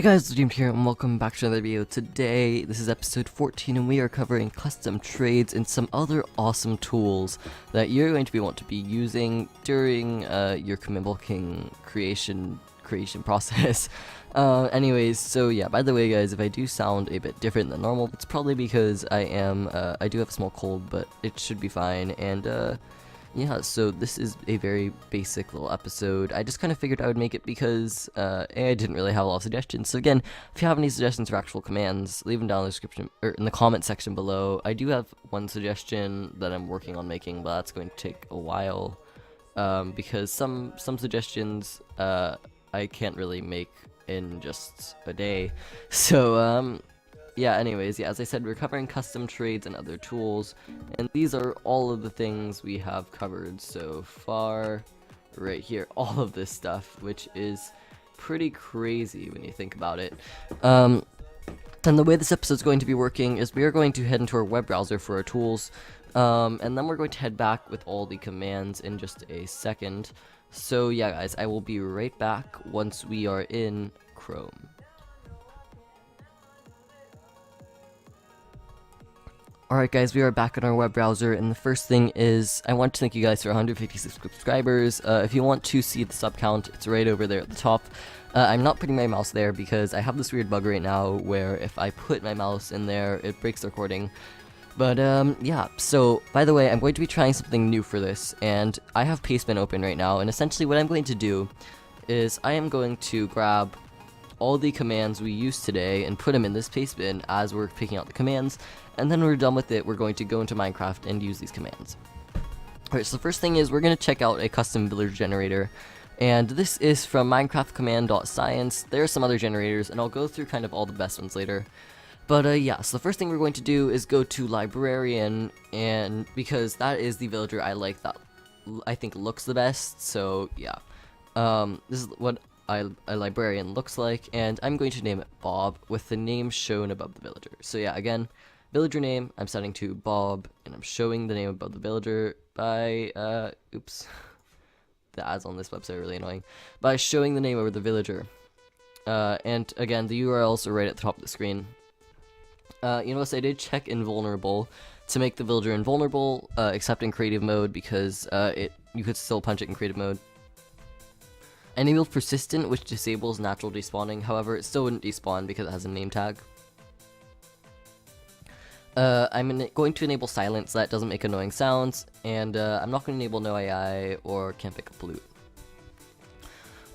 Hey guys, Wavejump here and welcome back to another video. Today, this is episode 14 and we are covering custom trades and some other awesome tools that you're going to want to be using during your command blocking creation process. Anyways, so yeah, by the way guys, if I do sound a bit different than normal, it's probably because I do have a small cold, but it should be fine. And yeah, so this is a very basic little episode. I just kind of figured I would make it because I didn't really have a lot of suggestions. So again, if you have any suggestions for actual commands, leave them down in the description or in the comment section below. I do have one suggestion that I'm working on making, but that's going to take a while because some suggestions I can't really make in just a day. So yeah, anyways, yeah, as I said, we're covering custom trades and other tools, and these are all of the things we have covered so far right here, all of this stuff, which is pretty crazy when you think about it. And the way this episode is going to be working is we are going to head into our web browser for our tools, and then we're going to head back with all the commands in just a second. So yeah guys, I will be right back once we are in Chrome. Alright guys, we are back in our web browser, and the first thing is, I want to thank you guys for 156 subscribers. If you want to see the sub count, it's right over there at the top. I'm not putting my mouse there because I have this weird bug right now where if I put my mouse in there, it breaks the recording. But yeah, so by the way, I'm going to be trying something new for this, and I have Pastebin open right now, and essentially what I'm going to do is I am going to grab all the commands we used today and put them in this Pastebin as we're picking out the commands, and then when we're done with it, we're going to go into Minecraft and use these commands. Alright, so the first thing is we're going to check out a custom villager generator, and this is from minecraft.tools. There are some other generators, and I'll go through kind of all the best ones later. But yeah, so the first thing we're going to do is go to librarian, and because that is the villager I like, that I think looks the best, so yeah. This is what a librarian looks like, and I'm going to name it Bob with the name shown above the villager. So yeah, again, villager name, I'm setting to Bob, and I'm showing the name above the villager by, oops, the ads on this website are really annoying, by showing the name over the villager. And again, the URLs are right at the top of the screen. You notice I did check invulnerable to make the villager invulnerable, except in creative mode, because you could still punch it in creative mode. Enable persistent, which disables natural despawning, however it still wouldn't despawn because it has a name tag. I'm going to enable silence, so that doesn't make annoying sounds, and I'm not going to enable no AI or can't pick up loot.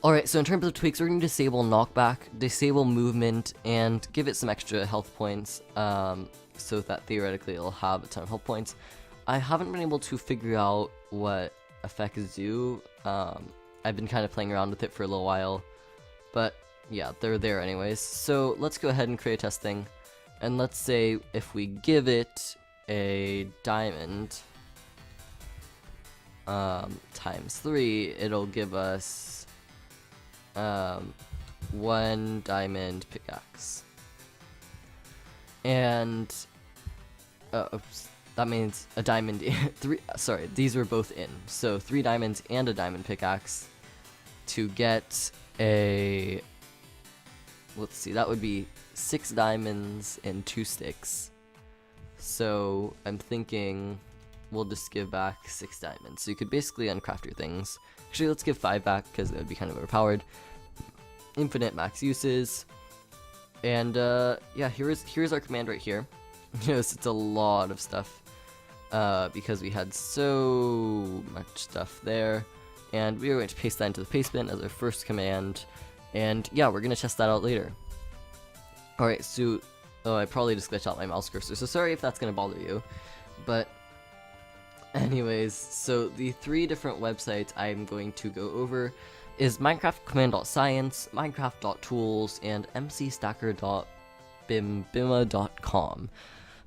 Alright, so in terms of tweaks, we're going to disable knockback, disable movement, and give it some extra health points, so that theoretically it'll have a ton of health points. I haven't been able to figure out what effects do. I've been kind of playing around with it for a little while, but yeah, they're there anyways. So let's go ahead and create a test thing, and let's say if we give it a diamond times 3, it'll give us 1 diamond pickaxe. And oops, that means a diamond. Sorry, these were both in. So 3 diamonds and a diamond pickaxe to get a. Let's see, that would be 6 diamonds and 2 sticks. So I'm thinking we'll just give back 6 diamonds. So you could basically uncraft your things. Actually, let's give 5 back because it would be kind of overpowered. Infinite max uses. And yeah, here's our command right here. Yes, it's a lot of stuff because we had so much stuff there, and we are going to paste that into the Pastebin as our first command, and yeah, we're going to test that out later. Alright, so I probably just glitched out my mouse cursor, so sorry if that's going to bother you, but anyways, so the 3 different websites I'm going to go over is minecraft.tools, minecraft.tools, and mcstacker.bimbiima.com.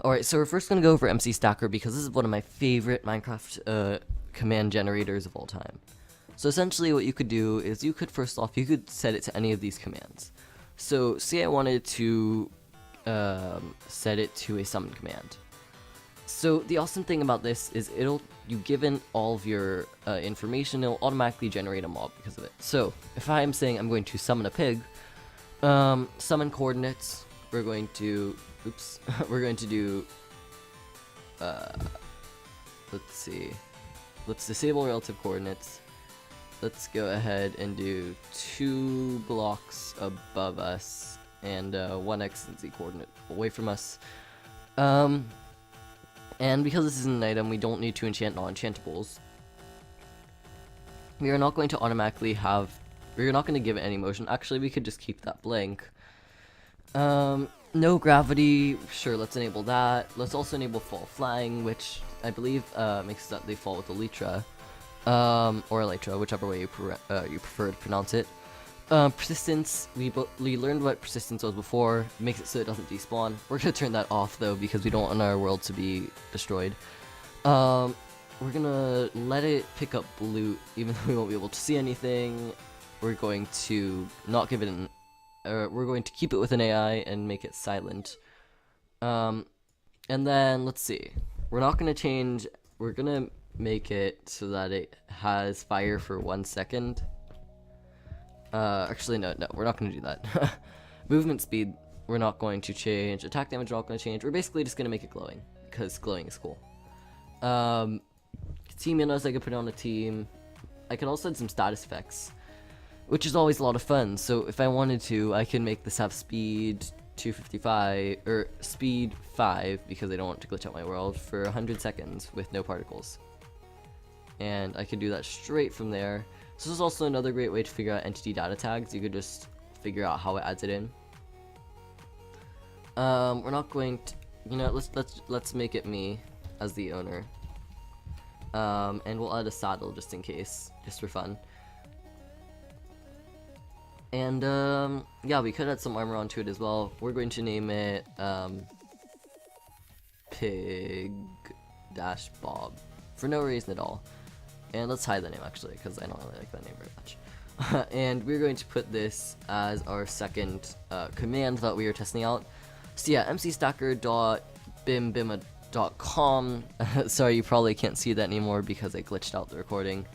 Alright, so we're first going to go over mcstacker because this is one of my favorite Minecraft command generators of all time. So essentially what you could do is you could first off, you could set it to any of these commands. So say I wanted to set it to a summon command. So the awesome thing about this is you give in all of your information, it'll automatically generate a mob because of it. So if I'm saying I'm going to summon a pig, Summon coordinates. We're going to, oops, we're going to do, let's see, let's disable relative coordinates. Let's go ahead and do 2 blocks above us and 1 x and z coordinate away from us. And because this is an item, we don't need to enchant non-enchantables. We are not going to automatically have, we're not going to give it any motion. Actually, we could just keep that blank. No gravity, sure, let's enable that. Let's also enable fall flying, which I believe makes that they fall with Elytra. Or Elytra, whichever way you prefer to pronounce it. Persistence, we learned what persistence was before, makes it so it doesn't despawn. We're gonna turn that off though, because we don't want our world to be destroyed. We're gonna let it pick up loot, even though we won't be able to see anything. We're going to not give it an, we're going to keep it with an AI and make it silent. And then, let's see, we're not gonna change, we're gonna make it so that it has fire for 1 second. Actually, no, we're not going to do that. Movement speed, we're not going to change. Attack damage, we're not going to change. We're basically just going to make it glowing, because glowing is cool. Team Minos, I could put on a team. I can also add some status effects, which is always a lot of fun. So if I wanted to, I can make this have speed 255, or speed 5, because I don't want to glitch out my world, for 100 seconds with no particles. And I could do that straight from there. So this is also another great way to figure out entity data tags. You could just figure out how it adds it in. We're not going to, you know, let's make it me as the owner. And we'll add a saddle just in case, just for fun. And yeah, we could add some armor onto it as well. We're going to name it Pig-Bob for no reason at all. And let's hide the name actually, because I don't really like that name very much. And we're going to put this as our second command that we are testing out. So yeah, mcstacker.bimbima.com. Sorry, you probably can't see that anymore because I glitched out the recording.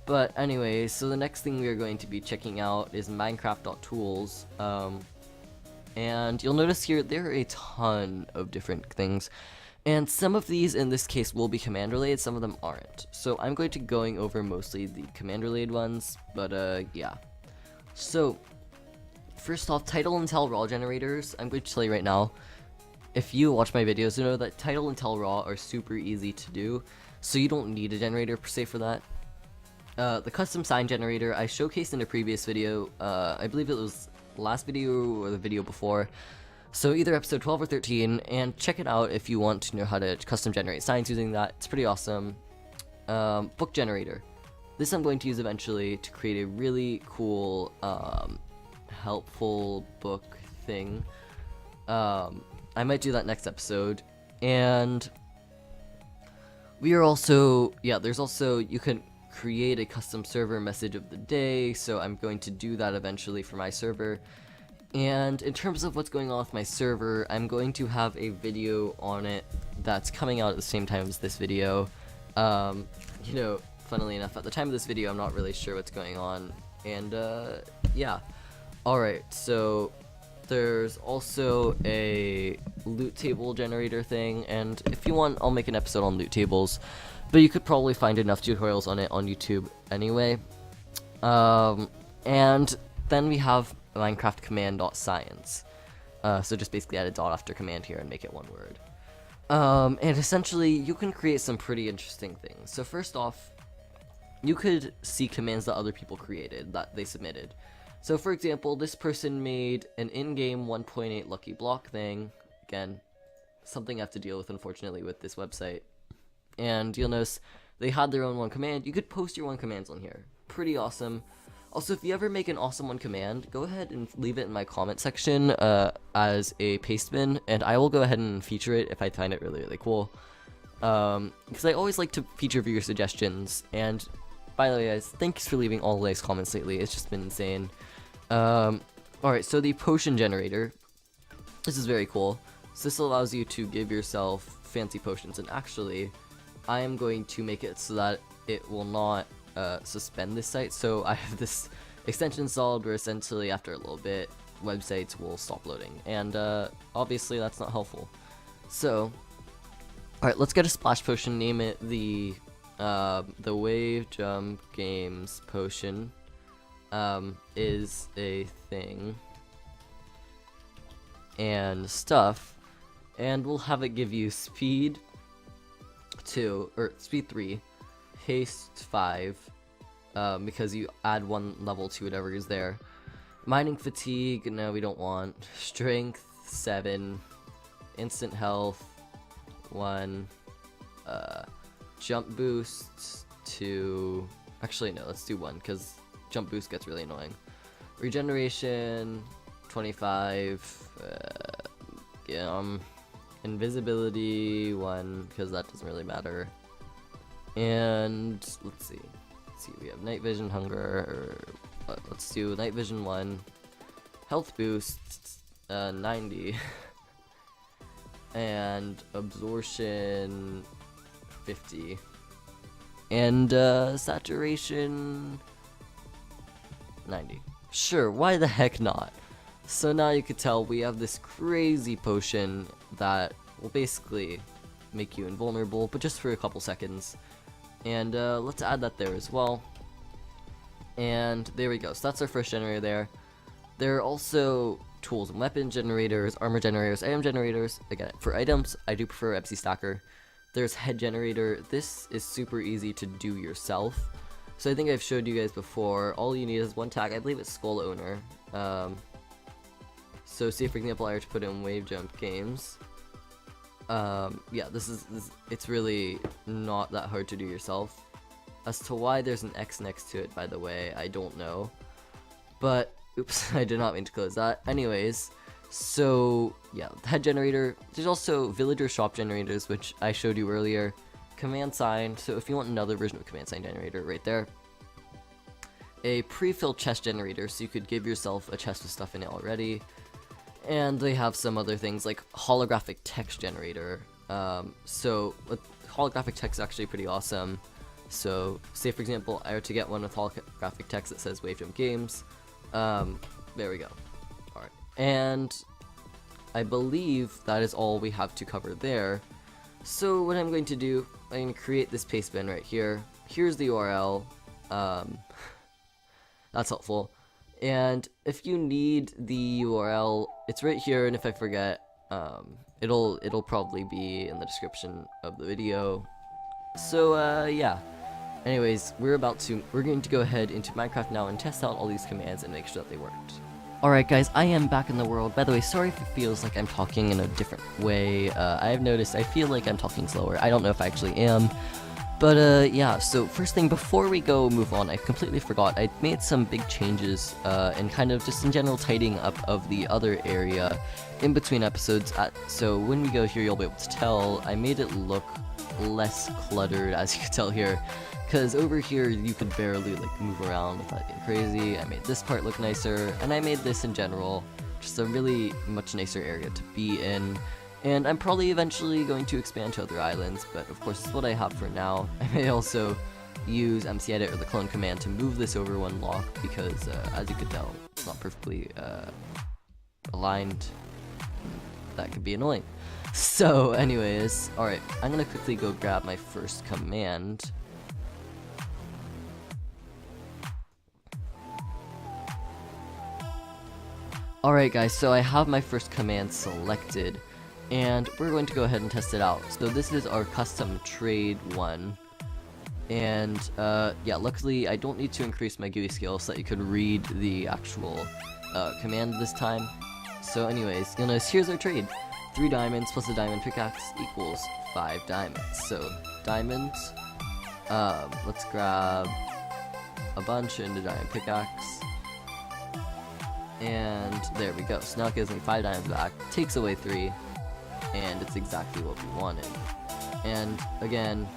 But anyway, so the next thing we are going to be checking out is minecraft.tools. And you'll notice here there are a ton of different things. And some of these in this case will be command related, some of them aren't. So I'm going to be going over mostly the command related ones, but yeah. So first off, title and tell raw generators. I'm going to tell you right now, if you watch my videos, you know that title and tell raw are super easy to do, so you don't need a generator per se for that. The custom sign generator I showcased in a previous video. I believe it was last video or the video before. So either episode 12 or 13, and check it out if you want to know how to custom generate signs using that. It's pretty awesome. Book generator. This I'm going to use eventually to create a really cool, helpful book thing. I might do that next episode. And we are also, yeah, there's also, you can create a custom server message of the day, so I'm going to do that eventually for my server. And in terms of what's going on with my server, I'm going to have a video on it that's coming out at the same time as this video. You know, funnily enough, at the time of this video, I'm not really sure what's going on. And, yeah. Alright, so there's also a loot table generator thing, and if you want, I'll make an episode on loot tables. But you could probably find enough tutorials on it on YouTube anyway. And then we have Minecraft command.science. So just basically add a dot after command here and make it one word. And essentially, you can create some pretty interesting things. So first off, you could see commands that other people created, that they submitted. So for example, this person made an in-game 1.8 lucky block thing. Again, something I have to deal with, unfortunately, with this website. And you'll notice they had their own one command. You could post your one commands on here. Pretty awesome. Also, if you ever make an awesome one command, go ahead and leave it in my comment section as a paste bin, and I will go ahead and feature it if I find it really, really cool. Because I always like to feature viewer suggestions, and by the way, guys, thanks for leaving all the nice comments lately. It's just been insane. Alright, so the potion generator. This is very cool. So this allows you to give yourself fancy potions, and actually, I am going to make it so that it will not suspend this site. So I have this extension installed where essentially after a little bit websites will stop loading, and obviously that's not helpful. So, alright, let's get a splash potion, name it the Wavejump Games potion. Is a thing and stuff, and we'll have it give you speed 2 or speed 3, haste 5, because you add 1 level to whatever is there. Mining fatigue, no, we don't want. Strength 7, instant health 1, jump boost 2. Actually, no, let's do 1 because jump boost gets really annoying. Regeneration 25, invisibility 1 because that doesn't really matter. And let's see, we have night vision, hunger, let's do night vision 1, health boost 90, and absorption 50, and saturation 90. Sure, why the heck not? So now you could tell we have this crazy potion that will basically make you invulnerable, but just for a couple seconds. And let's add that there as well. And there we go. So that's our first generator there. There are also tools and weapon generators, armor generators, item generators. Again, for items, I do prefer MC Stacker. There's head generator. This is super easy to do yourself. So I think I've showed you guys before. All you need is 1 tag. I believe it's Skull Owner. So say for example I were to put in Wavejump Games. Yeah, it's really not that hard to do yourself. As to why there's an X next to it, by the way, I don't know. But, oops, I did not mean to close that. Anyways, so yeah, head generator. There's also villager shop generators, which I showed you earlier. Command sign, so if you want another version of command sign generator, right there. A pre-filled chest generator, so you could give yourself a chest with stuff in it already. And they have some other things like holographic text generator. So holographic text is actually pretty awesome. So say for example I were to get one with holographic text that says Wavejump Games. There we go. Alright, and I believe that is all we have to cover there. So what I'm going to do, I'm going to create this paste bin right here. Here's the URL. That's helpful. And if you need the URL, it's right here, and if I forget, it'll probably be in the description of the video. So yeah. Anyways, we're going to go ahead into Minecraft now and test out all these commands and make sure that they worked. Alright guys, I am back in the world. By the way, sorry if it feels like I'm talking in a different way. I've noticed I feel like I'm talking slower. I don't know if I actually am. But yeah, so first thing, before we move on, I completely forgot. I made some big changes and kind of just in general tidying up of the other area in between episodes. So when we go here, you'll be able to tell I made it look less cluttered, as you can tell here. Because over here, you could barely like move around without getting crazy. I made this part look nicer, and I made this in general just a really much nicer area to be in. And I'm probably eventually going to expand to other islands, but of course it's what I have for now. I may also use mcedit or the clone command to move this over 1 block, because as you could tell, it's not perfectly aligned. That could be annoying. So anyways, alright, I'm gonna quickly go grab my first command. Alright guys, so I have my first command selected, and we're going to go ahead and test it out. So this is our custom trade one, and yeah, luckily I don't need to increase my GUI skill so that you could read the actual command this time. So anyways, you'll notice here's our trade. 3 diamonds plus a diamond pickaxe equals 5 diamonds. So diamonds, let's grab a bunch into diamond pickaxe. And there we go. So now it gives me 5 diamonds back, takes away 3, and it's exactly what we wanted. And again,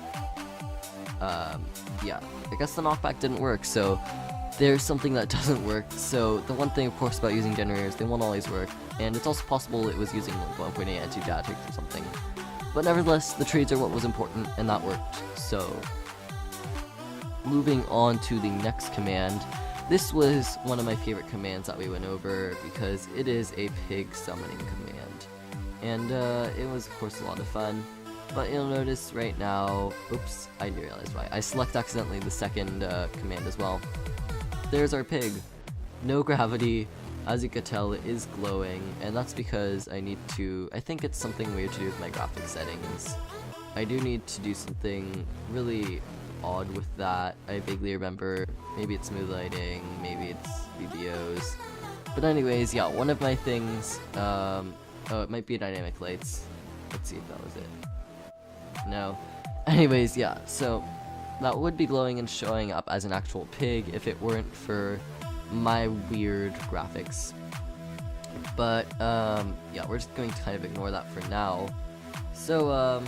yeah, I guess the knockback didn't work, so there's something that doesn't work. So the one thing, of course, about using generators, they won't always work, and it's also possible it was using like 1.8 anti-data or something. But nevertheless, the trades are what was important, and that worked. So moving on to the next command. This was one of my favorite commands that we went over because it is a pig summoning command. And it was of course a lot of fun. But you'll notice right now, oops, I didn't realize why. I select accidentally the second command as well. There's our pig. No gravity. As you can tell, it is glowing, and that's because I think it's something weird to do with my graphics settings. I do need to do something really odd with that. I vaguely remember, maybe it's smooth lighting, maybe it's VBOs. But anyways, yeah, one of my things, oh, it might be dynamic lights. Let's see if that was it. No. Anyways, yeah, so that would be glowing and showing up as an actual pig if it weren't for my weird graphics. But yeah, we're just going to kind of ignore that for now. So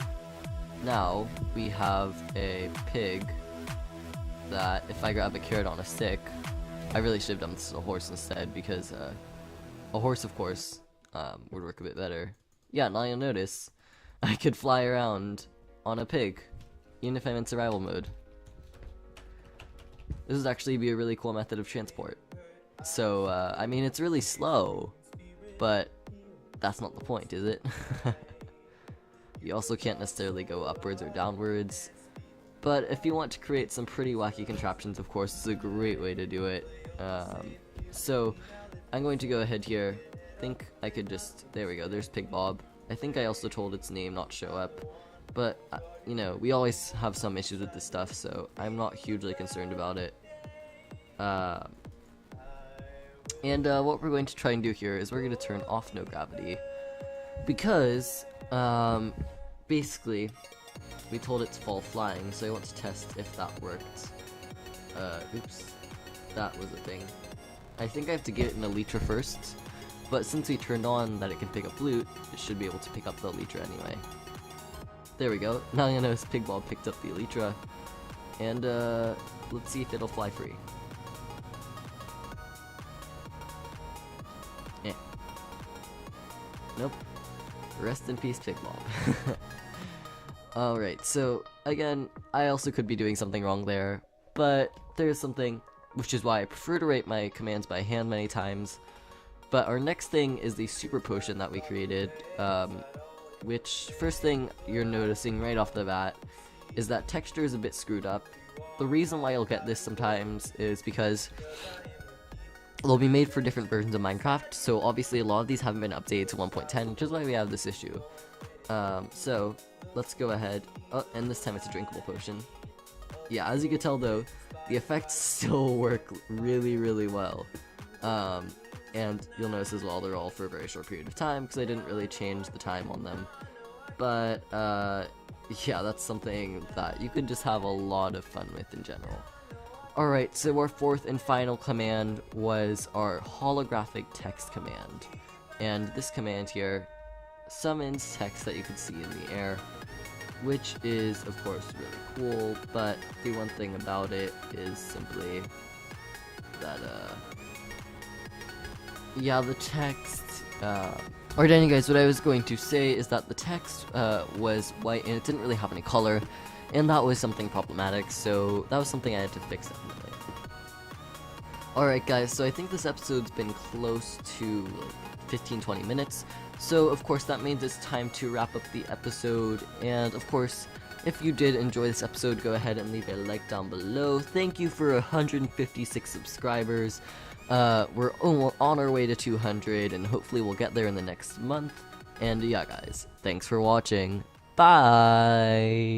now we have a pig that if I grab a carrot on a stick, I really should have done this as a horse instead, because a horse of course would work a bit better. Yeah, now you'll notice I could fly around on a pig even if I'm in survival mode. This would actually be a really cool method of transport. So, I mean, it's really slow, but that's not the point, is it? You also can't necessarily go upwards or downwards, but if you want to create some pretty wacky contraptions, of course, it's a great way to do it. So, I'm going to go ahead here. I think I could just, there we go, there's Pig Bob. I think I also told its name not show up, but, you know, we always have some issues with this stuff, so I'm not hugely concerned about it. And what we're going to try and do here is we're going to turn off no gravity, because basically we told it to fall flying, so I want to test if that worked. Oops, that was a thing. I think I have to get it in Elytra first, but since we turned on that it can pick up loot, it should be able to pick up the Elytra anyway. There we go. Now you notice Pig Bob picked up the Elytra, and let's see if it'll fly free. Nope. Rest in peace, Pig Bob. Alright, so again, I also could be doing something wrong there, but there's something, which is why I prefer to write my commands by hand many times. But our next thing is the super potion that we created, which, first thing you're noticing right off the bat is that texture is a bit screwed up. The reason why you'll get this sometimes is because they'll be made for different versions of Minecraft, so obviously a lot of these haven't been updated to 1.10, which is why we have this issue. So, let's go ahead, and this time it's a drinkable potion. Yeah, as you can tell though, the effects still work really, really well. And you'll notice as well they're all for a very short period of time, because I didn't really change the time on them. But, yeah, that's something that you can just have a lot of fun with in general. Alright, so our fourth and final command was our holographic text command. And this command here summons text that you can see in the air, which is, of course, really cool, but the one thing about it is simply that, yeah, the text, alright anyways, what I was going to say is that the text, was white and it didn't really have any color. And that was something problematic, so that was something I had to fix definitely. Alright guys, so I think this episode's been close to like 15-20 minutes, so of course that means it's time to wrap up the episode, and of course, if you did enjoy this episode, go ahead and leave a like down below. Thank you for 156 subscribers. We're on our way to 200, and hopefully we'll get there in the next month. And yeah guys, thanks for watching. Bye!